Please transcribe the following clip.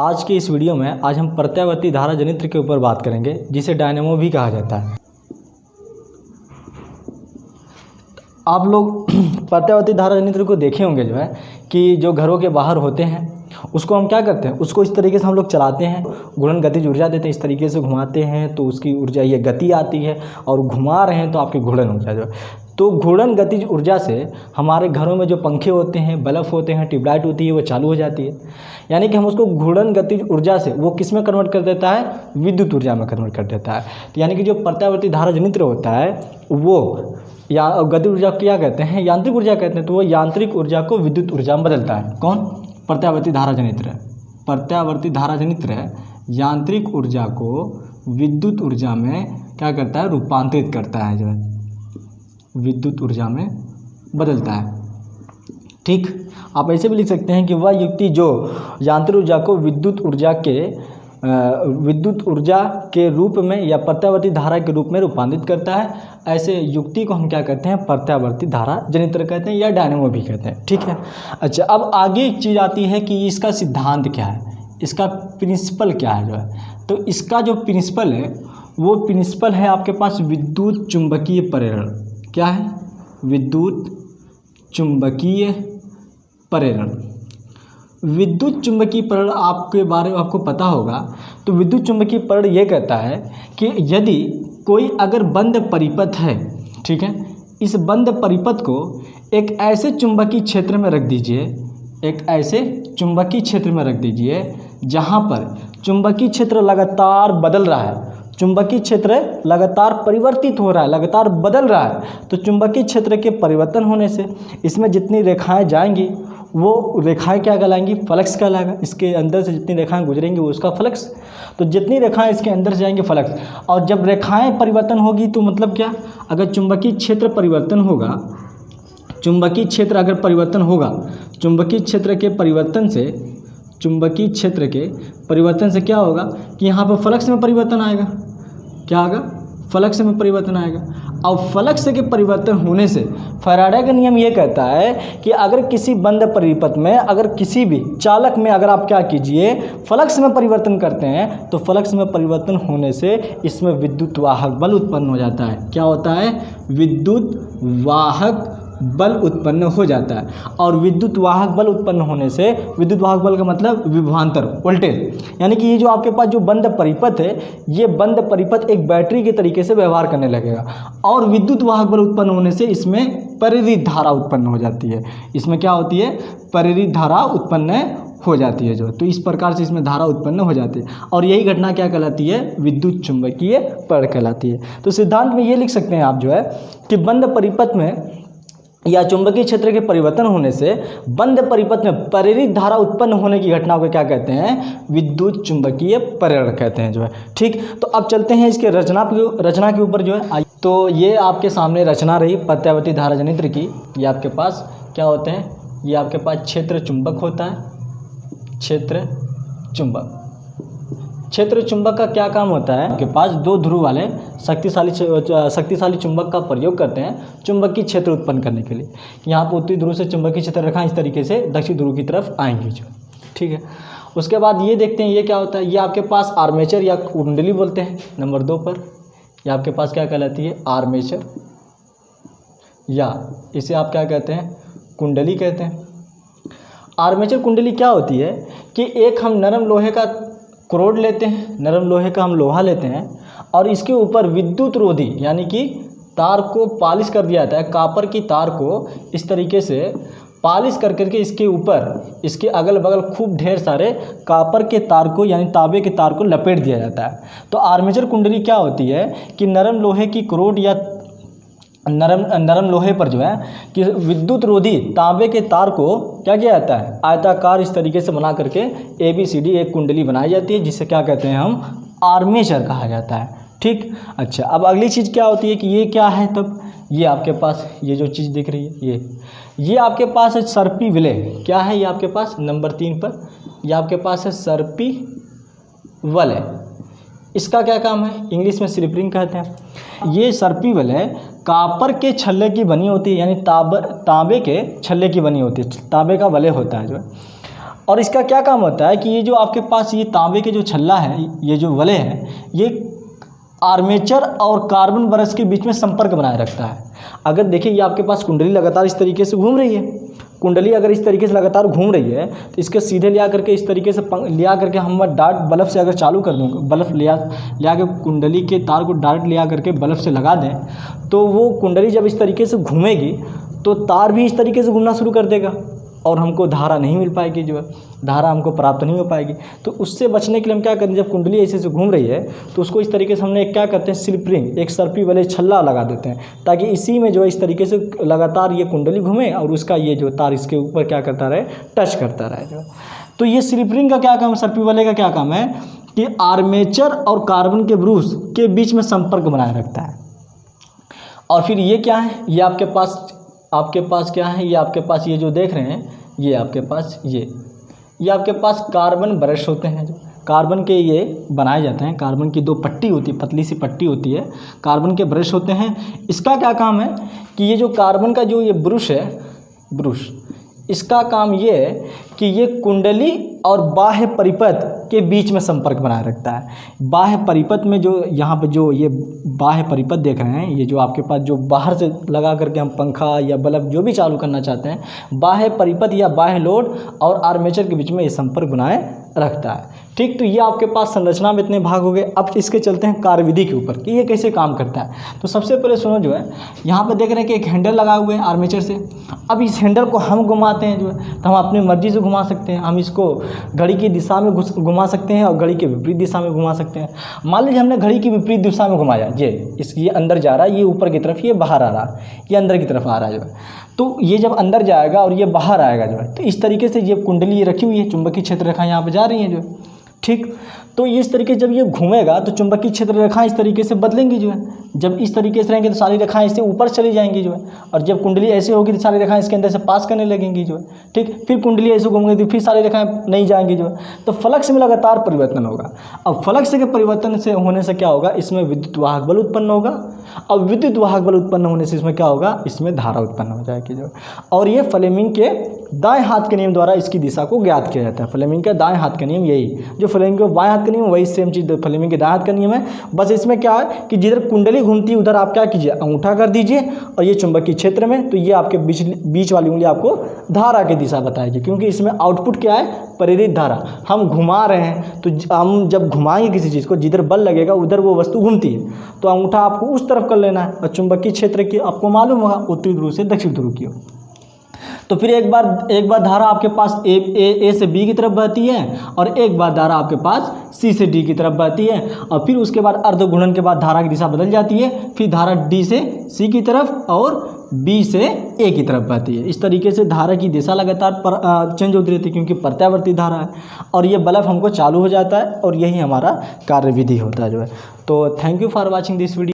आज के इस वीडियो में आज हम प्रत्यावर्ती धारा जनित्र के ऊपर बात करेंगे, जिसे डायनेमो भी कहा जाता है। आप लोग प्रत्यावर्ती धारा जनित्र को देखे होंगे जो है कि जो घरों के बाहर होते हैं उसको हम क्या करते हैं, उसको इस तरीके से हम लोग चलाते हैं, घूर्णन गतिज ऊर्जा देते हैं, इस तरीके से घुमाते हैं तो उसकी ऊर्जा ये गति आती है, और घुमा रहे हैं तो आपकी घूर्णन ऊर्जा जो है। तो घूर्णन गतिज ऊर्जा से हमारे घरों में जो पंखे होते हैं, बल्ब होते हैं, ट्यूबलाइट होती है, वो चालू हो जाती है। यानी कि हम उसको घूर्णन गतिज ऊर्जा से वो किस में कन्वर्ट कर देता है, विद्युत ऊर्जा में कन्वर्ट कर देता है। तो यानी कि जो प्रत्यावर्ती धारा जनित्र होता है वो या गतिज ऊर्जा क्या कहते हैं, यांत्रिक ऊर्जा कहते हैं। तो वो यांत्रिक ऊर्जा को विद्युत ऊर्जा में बदलता है। कौन? प्रत्यावर्ती धारा जनित्र। प्रत्यावर्ती धारा जनित्र यांत्रिक ऊर्जा को विद्युत ऊर्जा में क्या करता है, रूपांतरित करता है, जो है विद्युत ऊर्जा में बदलता है। ठीक, आप ऐसे भी लिख सकते हैं कि वह युक्ति जो यांत्रिक ऊर्जा को विद्युत ऊर्जा के रूप में या प्रत्यावर्ती धारा के रूप में रूपांतरित करता है, ऐसे युक्ति को हम क्या कहते हैं, प्रत्यावर्ती धारा जनित्र कहते हैं या डायनेमो भी कहते हैं। ठीक है। अच्छा, अब आगे एक चीज़ आती है कि इसका सिद्धांत क्या है, इसका प्रिंसिपल क्या है जो है। तो इसका जो प्रिंसिपल है वो प्रिंसिपल है आपके पास विद्युत चुंबकीय प्रेरण। क्या है? विद्युत चुंबकीय प्रेरण। विद्युत चुंबकीय प्रेरण आपके बारे में आपको पता होगा। तो विद्युत चुंबकीय प्रेरण ये कहता है कि यदि कोई अगर बंद परिपथ है, ठीक है, इस बंद परिपथ को एक ऐसे चुंबकीय क्षेत्र में रख दीजिए, एक ऐसे चुंबकीय क्षेत्र में रख दीजिए जहाँ पर चुंबकीय क्षेत्र लगातार बदल रहा है, चुंबकीय क्षेत्र लगातार परिवर्तित हो रहा है, लगातार बदल रहा है। तो चुंबकीय क्षेत्र के परिवर्तन होने से इसमें जितनी रेखाएं जाएंगी वो रेखाएं क्या कहलाएंगी, फ्लक्स कहलाएगा। इसके अंदर से जितनी रेखाएं गुजरेंगी वो उसका फ्लक्स। तो जितनी रेखाएं इसके अंदर से जाएंगी फ्लक्स। और जब रेखाएं परिवर्तन होगी तो मतलब क्या, अगर चुंबकीय क्षेत्र परिवर्तन होगा, चुंबकीय क्षेत्र अगर परिवर्तन होगा, चुंबकीय क्षेत्र के परिवर्तन से, चुंबकीय क्षेत्र के परिवर्तन से क्या होगा कि यहाँ पर फ्लक्स में परिवर्तन आएगा। क्या आएगा? फ्लक्स में परिवर्तन आएगा। और फ्लक्स के परिवर्तन होने से फैराडे का नियम ये कहता है कि अगर किसी बंद परिपथ में, अगर किसी भी चालक में अगर आप क्या कीजिए, फ्लक्स में परिवर्तन करते हैं तो फ्लक्स में परिवर्तन होने से इसमें विद्युत वाहक बल उत्पन्न हो जाता है। क्या होता है? विद्युत वाहक बल उत्पन्न हो जाता है। और विद्युत वाहक बल उत्पन्न होने से, विद्युत वाहक बल का मतलब विभवांतर वोल्टेज, यानी कि ये जो आपके पास जो बंद परिपथ है, ये बंद परिपथ एक बैटरी के तरीके से व्यवहार करने लगेगा। और विद्युत वाहक बल उत्पन्न होने से इसमें प्रेरित धारा उत्पन्न हो जाती है। इसमें क्या होती है? प्रेरित धारा उत्पन्न हो जाती है जो। तो इस प्रकार से इसमें धारा उत्पन्न हो जाती है और यही घटना क्या कहलाती है? विद्युत चुंबकीय प्रेरण कहलाती है। तो सिद्धांत में ये लिख सकते हैं आप जो है कि बंद परिपथ में या चुंबकीय क्षेत्र के परिवर्तन होने से बंद परिपथ में प्रेरित धारा उत्पन्न होने की घटना को क्या कहते हैं? विद्युत चुंबकीय प्रेरण कहते हैं जो है। ठीक, तो अब चलते हैं इसके रचना के ऊपर जो है। तो ये आपके सामने रचना रही प्रत्यावर्ती धारा जनित्र की। ये आपके पास क्या होते हैं? ये आपके पास क्षेत्र चुंबक होता है, क्षेत्र चुंबक। क्षेत्र चुंबक का क्या काम होता है? आपके पास दो ध्रुव वाले शक्तिशाली चुंबक का प्रयोग करते हैं चुंबकीय क्षेत्र उत्पन्न करने के लिए। यहाँ पर उत्तरी ध्रुव से चुंबकीय क्षेत्र रखा, इस तरीके से दक्षिण ध्रुव की तरफ आएंगे जो। ठीक है। उसके बाद ये देखते हैं ये क्या होता है। ये आपके पास आर्मेचर या कुंडली बोलते हैं नंबर 2 पर। ये आपके पास क्या कहलाती है? आर्मेचर, या इसे आप क्या कहते हैं? कुंडली कहते हैं। आर्मेचर कुंडली क्या होती है कि एक हम नरम लोहे का क्रोड लेते हैं, नरम लोहे का हम लोहा लेते हैं और इसके ऊपर विद्युत रोधी यानी कि तार को पॉलिश कर दिया जाता है। कापर की तार को इस तरीके से पॉलिश कर करके इसके ऊपर, इसके अगल बगल खूब ढेर सारे कापर के तार को यानी तांबे के तार को लपेट दिया जाता है। तो आर्मेचर कुंडली क्या होती है कि नरम लोहे की क्रोड या नरम लोहे पर जो है कि विद्युत रोधी तांबे के तार को क्या किया जाता है? आयताकार इस तरीके से बना करके ABCD एक कुंडली बनाई जाती है, जिसे क्या कहते हैं हम? आर्मेचर कहा जाता है। ठीक। अच्छा, अब अगली चीज़ क्या होती है कि ये क्या है? तब ये आपके पास ये जो चीज़ दिख रही है ये आपके पास है सर्पी विलय। क्या है ये आपके पास? नंबर 3 पर ये आपके पास है सर्पी वलय। इसका क्या काम है? इंग्लिश में स्लिप-रिंग कहते हैं। ये सर्पी वलय कापर के छल्ले की बनी होती है, यानी तांबे के छल्ले की बनी होती है, तांबे का वलय होता है जो है। और इसका क्या काम होता है कि ये जो आपके पास ये तांबे के जो छल्ला है, ये जो वलय है, ये आर्मेचर और कार्बन ब्रश के बीच में संपर्क बनाए रखता है। अगर देखिए ये आपके पास कुंडली लगातार इस तरीके से घूम रही है, कुंडली अगर इस तरीके से लगातार घूम रही है तो इसके सीधे लिया करके इस तरीके से लिया करके हम डार्ट बल्ब से अगर चालू कर दूँगा, बल्ब लिया के कुंडली के तार को डार्ट लिया करके बल्ब से लगा दें, तो वो कुंडली जब इस तरीके से घूमेगी तो तार भी इस तरीके से घूमना शुरू कर देगा और हमको धारा नहीं मिल पाएगी, जो है धारा हमको प्राप्त नहीं हो पाएगी। तो उससे बचने के लिए हम क्या करें, जब कुंडली ऐसे से घूम रही है तो उसको इस तरीके से हमने क्या करते हैं, स्लिप रिंग, एक सर्पी वाले छल्ला लगा देते हैं, ताकि इसी में जो है इस तरीके से लगातार ये कुंडली घूमे और उसका ये जो तार इसके ऊपर क्या करता रहे, टच करता रहे जो। तो ये स्लिप रिंग का क्या काम है, सर्पी वाले का क्या काम है कि आर्मेचर और कार्बन के ब्रश के बीच में संपर्क बनाए रखता है। और फिर ये क्या है, ये आपके पास क्या है, ये आपके पास ये जो देख रहे हैं, ये आपके पास ये आपके पास कार्बन ब्रश होते हैं, जो कार्बन के ये बनाए जाते हैं, कार्बन की 2 पट्टी होती है, पतली सी पट्टी होती है, कार्बन के ब्रश होते हैं। इसका क्या काम है कि ये जो कार्बन का जो ये ब्रश है, इसका काम ये है कि ये कुंडली और बाह्य परिपथ के बीच में संपर्क बनाए रखता है। बाह्य परिपथ में जो यहाँ पे जो ये बाह्य परिपथ देख रहे हैं, ये जो आपके पास जो बाहर से लगा करके हम पंखा या बल्ब जो भी चालू करना चाहते हैं, बाह्य परिपथ या बाह्य लोड और आर्मेचर के बीच में ये संपर्क बनाए रखता है। ठीक, तो ये आपके पास संरचना में इतने भाग हो गए। अब इसके चलते हैं कार्यविधि के ऊपर कि ये कैसे काम करता है। तो सबसे पहले सुनो, जो है यहाँ पर देख रहे हैं कि एक हैंडल लगा हुआ है आर्मेचर से। अब इस हैंडल को हम घुमाते हैं, जो है तो हम अपनी मर्जी से घुमा सकते हैं। हम इसको घड़ी की दिशा में घुमा सकते हैं और घड़ी के विपरीत दिशा में घुमा सकते हैं। मान लीजिए हमने घड़ी की विपरीत दिशा में घुमाया, ये अंदर जा रहा है, ये ऊपर की तरफ, ये बाहर आ रहा है, ये अंदर की तरफ आ रहा है, जो है तो ये जब अंदर जाएगा और ये बाहर आएगा, जो है तो इस तरीके से ये कुंडली ये रखी हुई है, चुंबकीय क्षेत्र रेखा यहाँ पे जा रही है, जो है ठीक। तो इस तरीके से जब ये घूमेगा तो चुंबकीय क्षेत्र रेखाएं इस तरीके से बदलेंगी, जो है जब इस तरीके से रहेंगे तो सारी रेखाएं इससे ऊपर चली जाएंगी, जो है और जब कुंडली ऐसे होगी तो सारी रेखाएं इसके अंदर से पास करने लगेंगी, जो है ठीक। फिर कुंडली ऐसे घूमेगी तो फिर सारी रेखाएं नहीं जाएंगी, जो है तो फ्लक्स में लगातार परिवर्तन होगा। अब फ्लक्स के परिवर्तन से होने से क्या होगा, इसमें विद्युत वाहक बल उत्पन्न होगा। अब विद्युत वाहक बल उत्पन्न होने से इसमें क्या होगा, इसमें धारा उत्पन्न हो जाएगी, जो और ये फ्लेमिंग के दाएं हाथ के नियम द्वारा इसकी दिशा को ज्ञात किया जाता है। फ्लेमिंग का दाएं हाथ का नियम, यही जो फ्लेमिंग का बाएं हाथ का नियम, वही सेम चीज़ फ्लेमिंग के दाएं हाथ का नियम है। बस इसमें क्या है कि जिधर कुंडली घूमती है उधर आप क्या कीजिए, अंगूठा कर दीजिए और ये चुंबकीय क्षेत्र में, तो ये आपके बीच वाली उंगली आपको धारा की दिशा बताएगी, क्योंकि इसमें आउटपुट क्या है, प्रेरित धारा। हम घुमा रहे हैं तो हम जब घुमाएंगे किसी चीज़ को, जिधर बल लगेगा उधर वो वस्तु घूमती है, तो अंगूठा आपको उस तरफ कर लेना है। और चुंबकीय क्षेत्र की आपको मालूम होगा उत्तरी ध्रुव से दक्षिण ध्रुव की हो। तो फिर एक बार धारा आपके पास ए से बी की तरफ बहती है और एक बार धारा आपके पास सी से डी की तरफ बहती है, और फिर उसके बाद अर्ध गुणन के बाद धारा की दिशा बदल जाती है। फिर धारा डी से सी की तरफ और बी से ए की तरफ बहती है। इस तरीके से धारा की दिशा लगातार चेंज होती रहती है, क्योंकि प्रत्यावर्ती धारा है। और ये बल्ब हमको चालू हो जाता है और यही हमारा कार्यविधि होता है, जो है। तो thank you for watching this video.